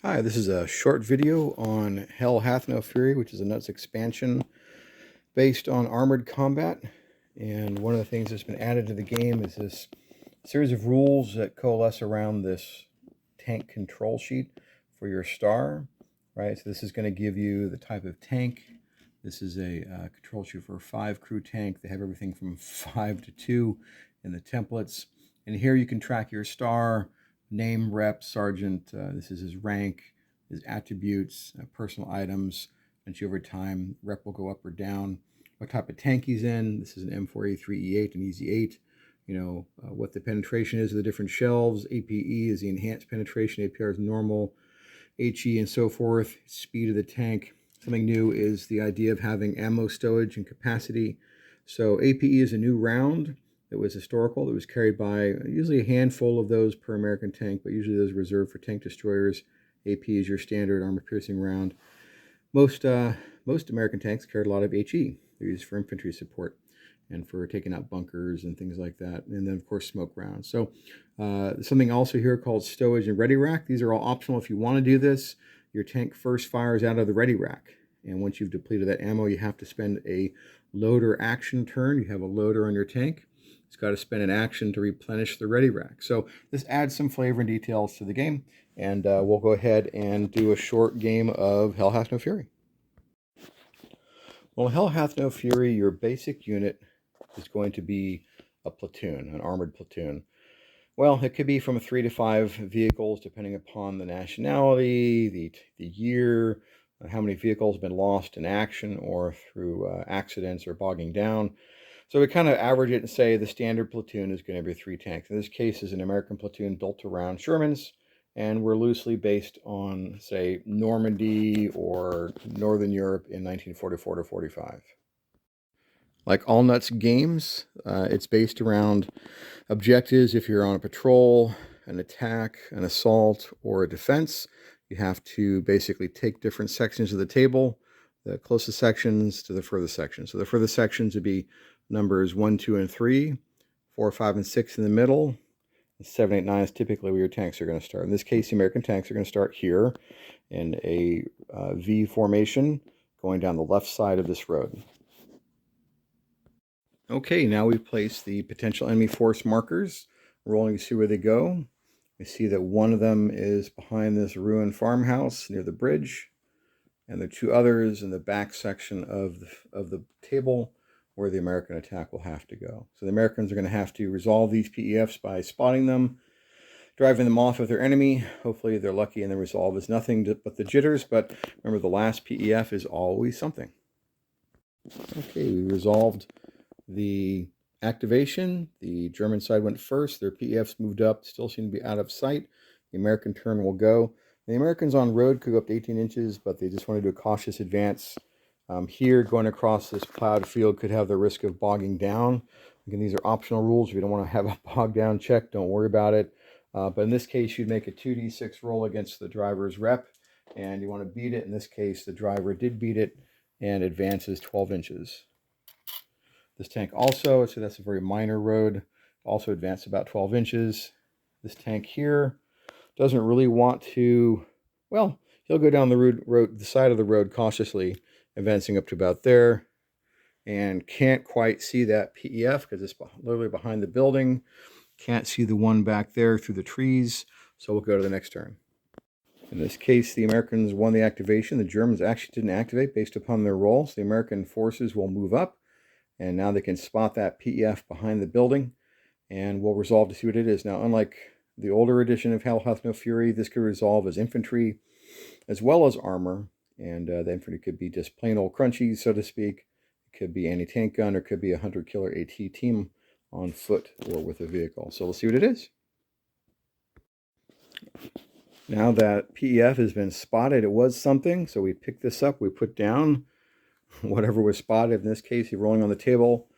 Hi, this is a short video on Hell Hath No Fury, which is a Nuts expansion based on armored combat. And one of the things that's been added to the game is this series of rules that coalesce around this tank control sheet for your star, right? So this is going to give you the type of tank. This is a control sheet for a 5-crew tank. They have everything from 5 to 2 in the templates. And here you can track your star, name, rep, sergeant. This is his rank, his attributes, personal items. And over time, rep will go up or down. What type of tank he's in. This is an M4A3E8, an Easy 8. What the penetration is of the different shelves. APE is the enhanced penetration. APR is normal. HE and so forth. Speed of the tank. Something new is the idea of having ammo stowage and capacity. So APE is a new round that was historical. That was carried by usually a handful of those per American tank, but usually those reserved for tank destroyers. AP is your standard armor-piercing round. Most American tanks carried a lot of HE. They're used for infantry support and for taking out bunkers and things like that. And then, of course, smoke rounds. So something also here called stowage and ready rack. These are all optional if you want to do this. Your tank first fires out of the ready rack. And once you've depleted that ammo, you have to spend a loader action turn. You have a loader on your tank. It's got to spend an action to replenish the ready rack. So this adds some flavor and details to the game. And we'll go ahead and do a short game of Hell Hath No Fury. Well, Hell Hath No Fury, your basic unit is going to be a platoon, an armored platoon. Well, it could be from 3 to 5 vehicles, depending upon the nationality, the year, how many vehicles have been lost in action or through accidents or bogging down. So we kind of average it and say the standard platoon is going to be 3 tanks. In this case, is an American platoon built around Shermans, and we're loosely based on, say, Normandy or Northern Europe in 1944 to 45. Like all Nuts games, it's based around objectives. If you're on a patrol, an attack, an assault, or a defense, you have to basically take different sections of the table, the closest sections to the furthest sections. So the furthest sections would be numbers 1, 2, and 3, 4, 5, and 6 in the middle. 7, 8, 9 is typically where your tanks are going to start. In this case, the American tanks are going to start here in a V formation going down the left side of this road. Okay, now we've placed the potential enemy force markers, rolling to see where they go. We see that one of them is behind this ruined farmhouse near the bridge, and there are 2 others in the back section of the table where the American attack will have to go. So the Americans are going to have to resolve these PEFs by spotting them, driving them off of their enemy. Hopefully they're lucky and the resolve is nothing but the jitters, but remember the last PEF is always something. Okay, we resolved the activation. The German side went first. Their PEFs moved up, still seem to be out of sight. The American turn will go. The Americans on road could go up to 18 inches, but they just want to do a cautious advance. Here, going across this plowed field could have the risk of bogging down. Again, these are optional rules. If you don't want to have a bog down check, don't worry about it. But in this case, you'd make a 2d6 roll against the driver's rep, and you want to beat it. In this case, the driver did beat it and advances 12 inches. This tank also, so that's a very minor road, also advanced about 12 inches. This tank here doesn't really want to, well, he'll go down the side of the road cautiously, advancing up to about there, and can't quite see that PEF because it's literally behind the building. Can't see the one back there through the trees, so we'll go to the next turn. In this case, the Americans won the activation. The Germans actually didn't activate based upon their roll, so the American forces will move up. And now they can spot that PEF behind the building, and we'll resolve to see what it is. Now, unlike the older edition of Hell Hath No Fury, this could resolve as infantry as well as armor, and the infantry could be just plain old crunchies, so to speak. It could be anti-tank gun, or it could be a hunter-killer AT team on foot or with a vehicle. So we'll see what it is. Now that PEF has been spotted, it was something, so we pick this up, we put down whatever was spotted. In this case, you're rolling on the table.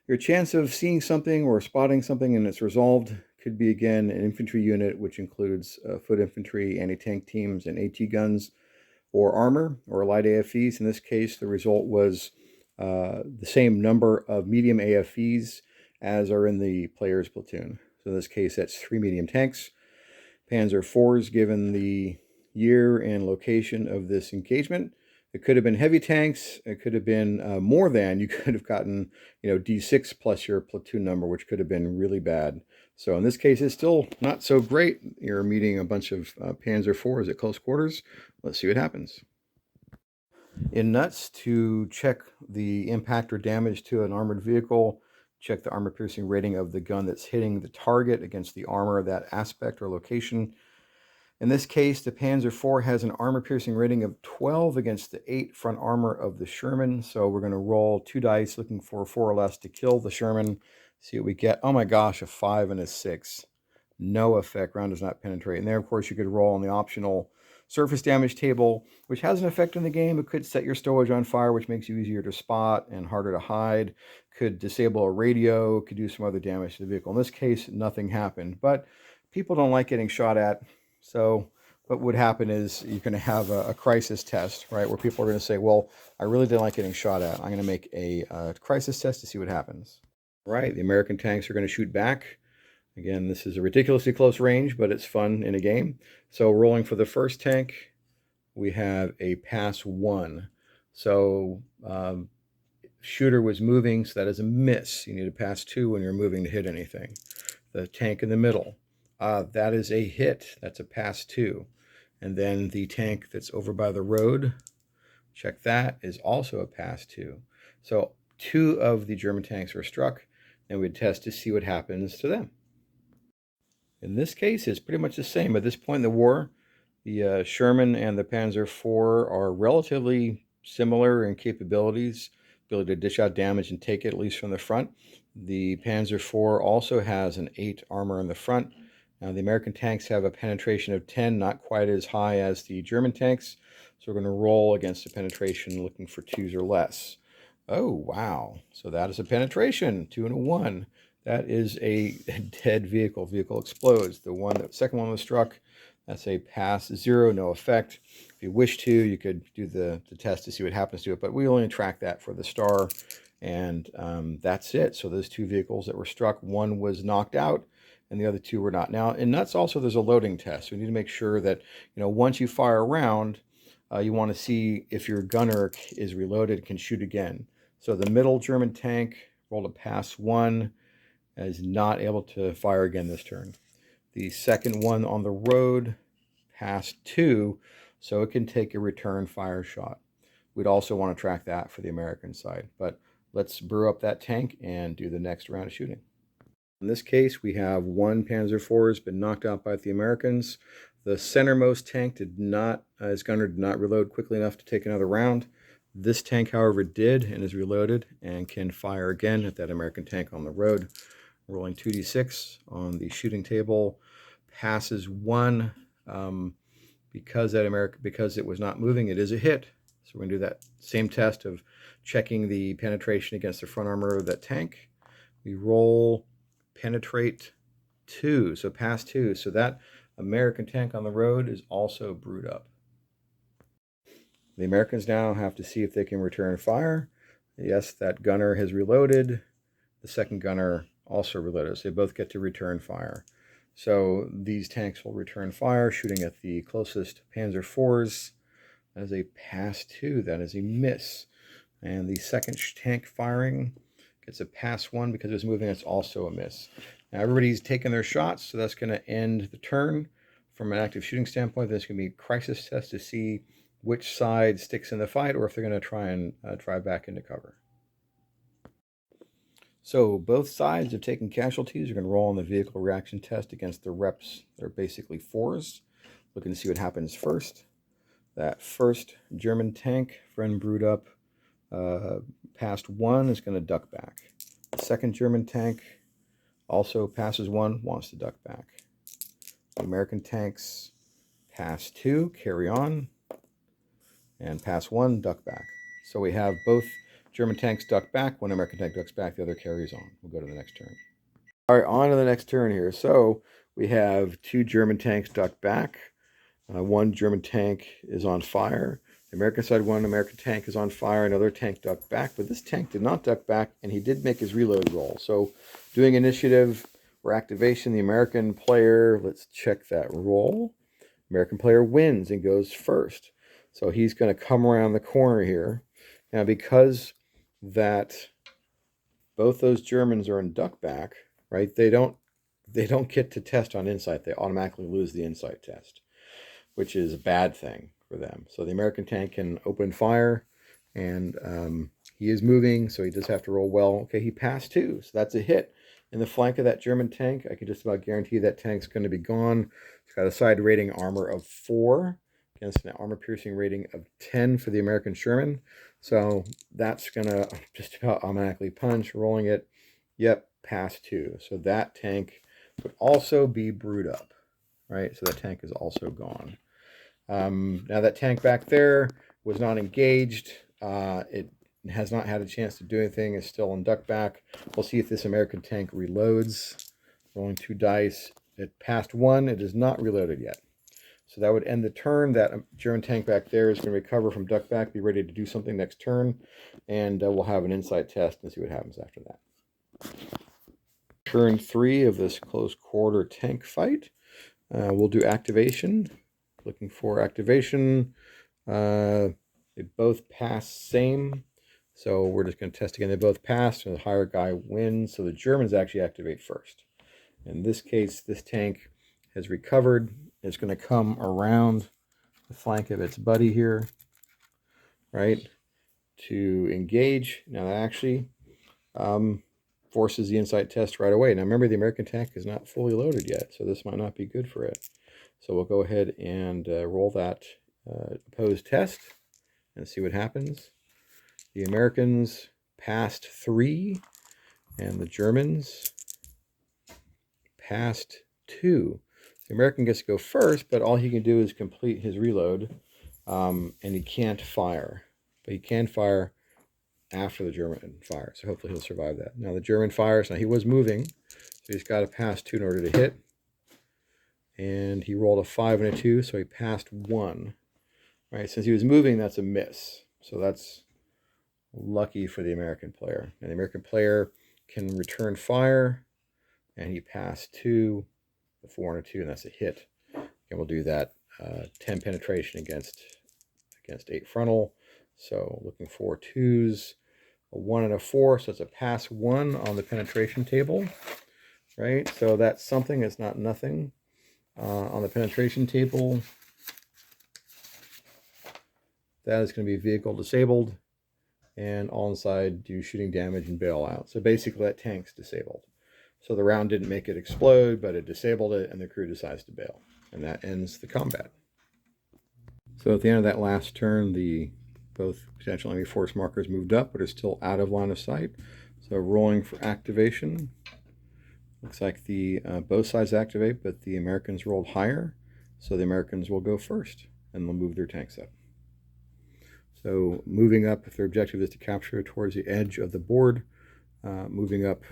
Your chance of seeing something or spotting something and it's resolved could be, again, an infantry unit, which includes foot infantry, anti-tank teams, and AT guns, or armor, or light AFVs. In this case, the result was the same number of medium AFVs as are in the player's platoon. So in this case, that's 3 medium tanks. Panzer IVs, given the year and location of this engagement. It could have been heavy tanks. It could have been more than. You could have gotten, D6 plus your platoon number, which could have been really bad. So in this case, it's still not so great. You're meeting a bunch of Panzer IVs at close quarters. Let's see what happens. In nuts, to check the impact or damage to an armored vehicle, check the armor piercing rating of the gun that's hitting the target against the armor of that aspect or location. In this case, the Panzer IV has an armor piercing rating of 12 against the 8 front armor of the Sherman. So we're going to roll 2 dice looking for 4 or less to kill the Sherman. See what we get. Oh my gosh, a 5 and a 6. No effect. Round does not penetrate. And there, of course, you could roll on the optional surface damage table, which has an effect in the game. It could set your stowage on fire, which makes you easier to spot and harder to hide. Could disable a radio. Could do some other damage to the vehicle. In this case, nothing happened. But people don't like getting shot at. So what would happen is you're going to have a crisis test, right, where people are going to say, well, I really didn't like getting shot at. I'm going to make a crisis test to see what happens. Right, the American tanks are going to shoot back. Again, this is a ridiculously close range, but it's fun in a game. So rolling for the first tank, we have a pass 1. So shooter was moving, so that is a miss. You need a pass 2 when you're moving to hit anything. The tank in the middle, that is a hit. That's a pass 2. And then the tank that's over by the road, check that, is also a pass 2. So 2 of the German tanks were struck, and we'd test to see what happens to them. In this case, it's pretty much the same. At this point in the war, the Sherman and the Panzer IV are relatively similar in capabilities, ability to dish out damage and take it, at least from the front. The Panzer IV also has an 8 armor in the front. Now, the American tanks have a penetration of 10, not quite as high as the German tanks. So we're going to roll against a penetration looking for 2s or less. Oh, wow. So that is a penetration, 2 and a 1. That is a dead vehicle. Vehicle explodes. The second one was struck. That's a pass 0, no effect. If you wish to, you could do the test to see what happens to it, but we only track that for the star, and that's it. So those 2 vehicles that were struck, one was knocked out, and the other 2 were not. Now, in nuts also, there's a loading test. We need to make sure that, once you fire a round, you want to see if your gunner is reloaded, can shoot again. So the middle German tank rolled a pass 1, is not able to fire again this turn. The second one on the road, pass 2, so it can take a return fire shot. We'd also want to track that for the American side. But let's brew up that tank and do the next round of shooting. In this case, we have 1 Panzer IV has been knocked out by the Americans. The centermost tank his gunner did not reload quickly enough to take another round. This tank, however, did and is reloaded and can fire again at that American tank on the road. Rolling 2d6 on the shooting table, passes 1. Because it was not moving, it is a hit. So we're going to do that same test of checking the penetration against the front armor of that tank. We roll penetrate 2, so pass 2. So that American tank on the road is also brewed up. The Americans now have to see if they can return fire. Yes, that gunner has reloaded. The second gunner also reloaded, so they both get to return fire. So these tanks will return fire, shooting at the closest Panzer IVs. That is a pass 2. That is a miss. And the second tank firing gets a pass 1 because it was moving. It's also a miss. Now everybody's taken their shots, so that's going to end the turn. From an active shooting standpoint, there's going to be a crisis test to see which side sticks in the fight, or if they're going to try and drive back into cover. So both sides have taken casualties. You're going to roll on the vehicle reaction test against the reps that are basically 4s. Looking to see what happens first. That first German tank, friend brewed up, passed 1, is going to duck back. The second German tank also passes 1, wants to duck back. The American tanks pass 2, carry on, and pass 1, duck back. So we have both German tanks duck back. 1 American tank ducks back. The other carries on. We'll go to the next turn. All right, on to the next turn here. So we have 2 German tanks duck back. 1 German tank is on fire. The American side, 1 American tank is on fire. Another tank ducked back, but this tank did not duck back, and he did make his reload roll. So doing initiative or activation, the American player, let's check that roll. American player wins and goes first. So he's going to come around the corner here. Now, because that both those Germans are in duck back, right? They don't get to test on insight. They automatically lose the insight test, which is a bad thing for them. So the American tank can open fire, and he is moving, so he does have to roll well. Okay, he passed 2, so that's a hit. In the flank of that German tank, I can just about guarantee that tank's going to be gone. It's got a side rating armor of 4 against an armor piercing rating of 10 for the American Sherman. So that's going to just about automatically punch, rolling it. Yep, pass 2. So that tank would also be brewed up, right? So that tank is also gone. Now that tank back there was not engaged. It has not had a chance to do anything. It's still in duck back. We'll see if this American tank reloads. Rolling 2 dice. It passed 1. It is not reloaded yet. So that would end the turn. That German tank back there is going to recover from duck back, be ready to do something next turn, and we'll have an insight test and see what happens after that. Turn 3 of this close quarter tank fight. We'll do activation. Looking for activation. They both pass same. So we're just going to test again. They both pass, and the higher guy wins. So the Germans actually activate first. In this case, this tank has recovered. It's going to come around the flank of its buddy here, right, to engage. Now that actually forces the insight test right away. Now remember, the American tank is not fully loaded yet, so this might not be good for it. So we'll go ahead and roll that opposed test and see what happens. The Americans passed 3, and the Germans passed 2. The American gets to go first, but all he can do is complete his reload, and he can't fire. But he can fire after the German fires, so hopefully he'll survive that. Now the German fires. Now he was moving, so he's got to pass 2 in order to hit. And he rolled a 5 and a 2, so he passed 1. All right, since he was moving, that's a miss. So that's lucky for the American player. And the American player can return fire, and he passed 2, a 4 and a 2, and that's a hit. And we'll do that 10 penetration against 8 frontal. So looking for 2s, a 1 and a 4, so it's a pass 1 on the penetration table, right? So that's something, it's not nothing. On the penetration table, that is going to be vehicle disabled, and all inside do shooting damage and bail out. So basically that tank's disabled. So the round didn't make it explode, but it disabled it, and the crew decides to bail. And that ends the combat. So at the end of that last turn, both potential enemy force markers moved up, but are still out of line of sight. So rolling for activation. Looks like both sides activate, but the Americans rolled higher. So the Americans will go first, and they'll move their tanks up. So moving up, if their objective is to capture towards the edge of the board, moving up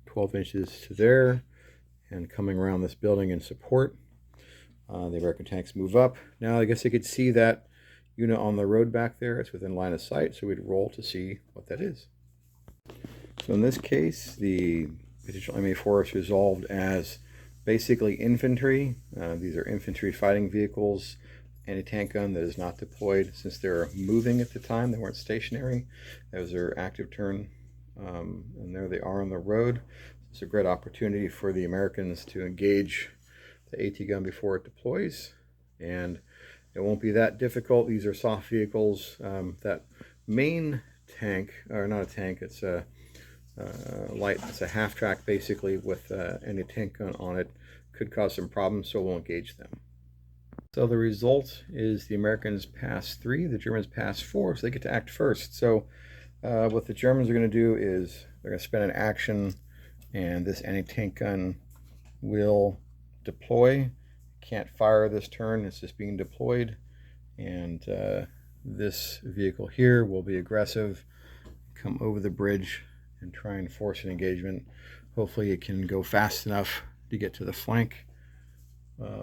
12 inches to there, and coming around this building in support. The American tanks move up. Now I guess they could see that unit on the road back there. It's within line of sight, so we'd roll to see what that is. So in this case, the potential enemy force resolved as basically infantry. These are infantry fighting vehicles. Anti-tank gun that is not deployed since they're moving at the time. They weren't stationary. That was their active turn. And there they are on the road. It's a great opportunity for the Americans to engage the AT gun before it deploys. And it won't be that difficult. These are soft vehicles. That main tank, or not a tank, it's a it's a half track basically with any tank gun on it, could cause some problems, so we'll engage them. So the result is the Americans pass 3, the Germans pass 4, so they get to act first. So what the Germans are going to do is they're going to spend an action, and this anti-tank gun will deploy. Can't fire this turn, it's just being deployed. And this vehicle here will be aggressive, come over the bridge and try and force an engagement. Hopefully it can go fast enough to get to the flank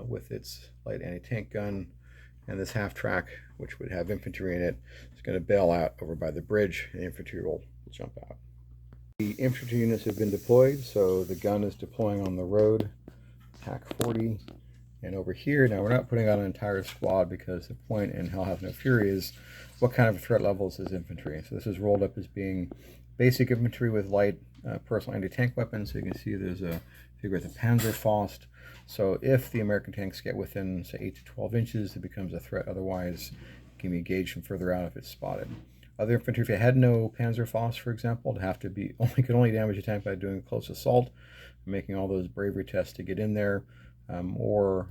with its light anti-tank gun, and this half track, which would have infantry in it, is going to bail out over by the bridge, and the infantry will jump out. The infantry units have been deployed, so the gun is deploying on the road, TAC 40, And over here, now we're not putting out an entire squad because the point in Hell Have No Fury is what kind of threat levels is infantry. So this is rolled up as being basic infantry with light personal anti-tank weapons. So you can see there's a figure with a Panzerfaust. So if the American tanks get within, say, 8 to 12 inches, it becomes a threat. Otherwise, it can be engaged from further out if it's spotted. Other infantry, if it had no Panzerfaust, for example, it'd have to be could only damage a tank by doing a close assault, making all those bravery tests to get in there, or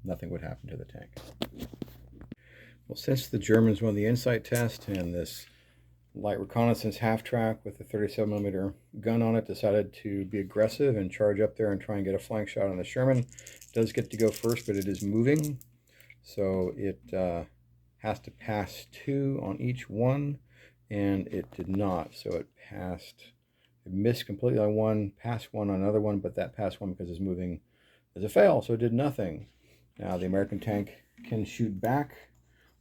nothing would happen to the tank. Well, since the Germans won the insight test and this light reconnaissance half-track with a 37mm gun on it decided to be aggressive and charge up there and try and get a flank shot on the Sherman, it does get to go first, but it is moving, so it has to pass 2 on each one, and it did not. So it missed completely on one, passed 1 on another one, but that passed 1 because it's moving as a fail, so it did nothing. Now the American tank can shoot back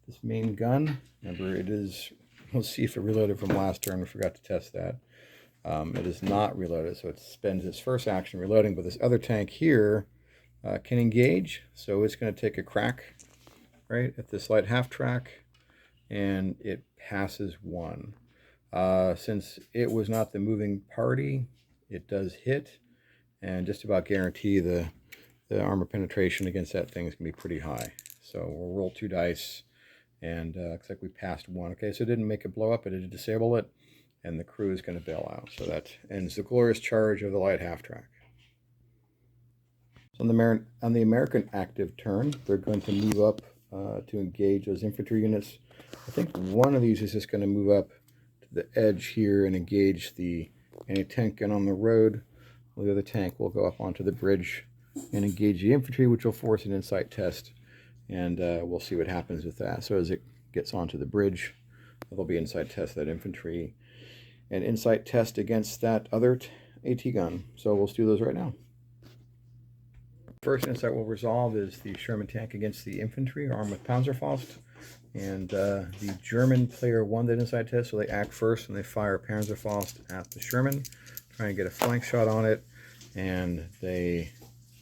this main gun. Remember, it is, we'll see if it reloaded from last turn. We forgot to test that. It is not reloaded, so it spends its first action reloading, but this other tank here can engage, so it's going to take a crack right at this light half track, and it passes 1. Since it was not the moving party, it does hit, and just about guarantee the armor penetration against that thing is going to be pretty high. So we'll roll 2 dice, and looks like we passed 1. Okay, so it didn't make it blow up, but it did disable it, and the crew is going to bail out. So that ends the glorious charge of the light half track. So on the American active turn, they're going to move up to engage those infantry units. I think one of these is just going to move up to the edge here and engage the anti-tank gun on the road. The other tank will go up onto the bridge and engage the infantry, which will force an insight test, and we'll see what happens with that. So as it gets onto the bridge, there'll be insight test that infantry and insight test against that other AT gun. So we'll do those right now. First insight we'll resolve is the Sherman tank against the infantry armed with Panzerfaust, and the German player won that insight test, so they act first and they fire Panzerfaust at the Sherman, try and get a flank shot on it, and they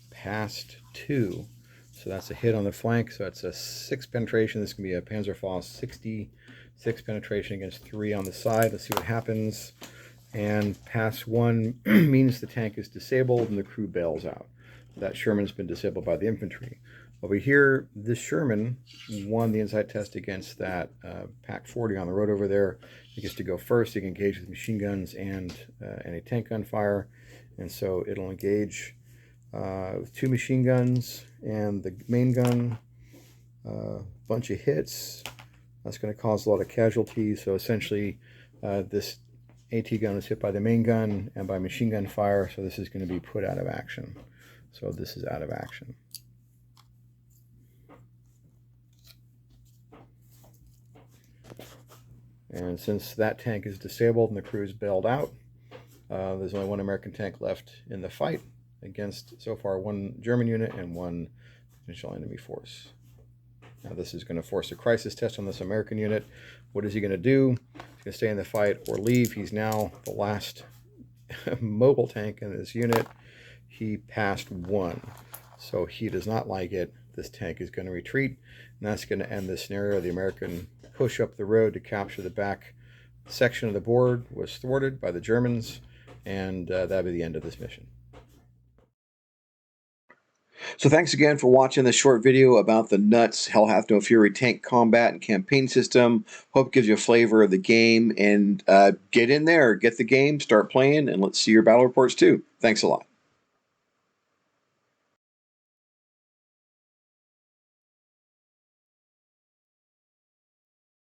passed 2. So that's a hit on the flank, so it's a 6 penetration. This can be a Panzerfaust 66 penetration against 3 on the side. Let's see what happens. And pass 1 means the tank is disabled and the crew bails out. That Sherman's been disabled by the infantry. Over here, this Sherman won the insight test against that Pack 40 on the road over there. He gets to go first. He can engage with machine guns and anti-tank gun fire. And so it'll engage with 2 machine guns and the main gun, bunch of hits. That's going to cause a lot of casualties. So essentially, this AT gun is hit by the main gun and by machine gun fire. So this is going to be put out of action. So this is out of action. And since that tank is disabled and the crew is bailed out, there's only 1 American tank left in the fight against, so far, 1 German unit and 1 potential enemy force. Now this is going to force a crisis test on this American unit. What is he going to do? He's going to stay in the fight or leave. He's now the last mobile tank in this unit. He passed 1, so he does not like it. This tank is going to retreat, and that's going to end the scenario. The American push up the road to capture the back section of the board was thwarted by the Germans, and that'll be the end of this mission. So thanks again for watching this short video about the nuts Hell Hath No Fury tank combat and campaign system. Hope it gives you a flavor of the game, and get in there, get the game, start playing, and let's see your battle reports too. Thanks a lot.